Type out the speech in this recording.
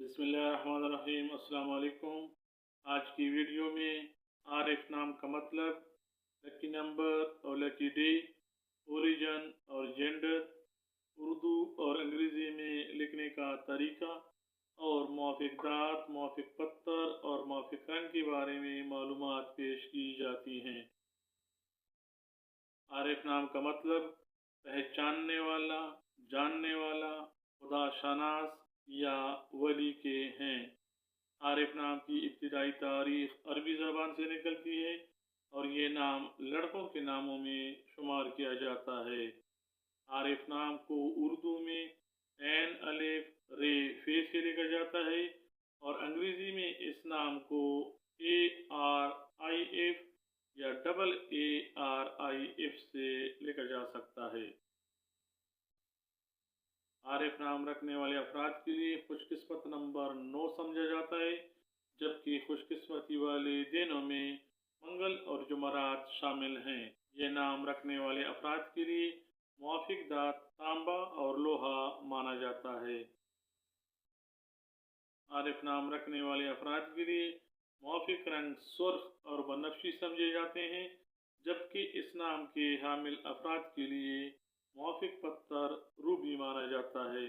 बिस्मिल्लाहिर्रहमानिर्रहीम। अस्सलाम वालेकुम। आज की वीडियो में आरिफ नाम का मतलब, लकी नंबर और लकी डे, ओरिजन और जेंडर, उर्दू और अंग्रेज़ी में लिखने का तरीका और मुआफ़िक दात, मुआफ़िक पत्थर और मुआफ़िक रंग के बारे में मालूमात पेश की जाती हैं। आरिफ नाम का मतलब पहचानने वाला, जानने वाला, खुदा शनास या वली के हैं। आरिफ नाम की इब्तिदाई तारीख अरबी ज़बान से निकलती है और ये नाम लड़कों के नामों में शुमार किया जाता है। आरिफ नाम को उर्दू में ऐन अलिफ रे फे से लिखा जाता है और अंग्रेज़ी में इस नाम को ARIF या AARIF से लिखा जा सकता है। आरिफ नाम रखने वाले अफराद के लिए खुशकिस्मत नंबर 9 समझा जाता है, जबकि खुशकिस्मती वाले दिनों में मंगल और जुमरात शामिल हैं। ये नाम रखने वाले अफराद के लिए मुआफ़िक दात तांबा और लोहा माना जाता है। आरिफ नाम रखने वाले अफराद के लिए मुआफ़िक रंग सुर्ख और बनफशी समझे जाते हैं, जबकि इस नाम के हामिल अफराद के लिए मुआफ़िक पत्थर रूबी माना जाता है।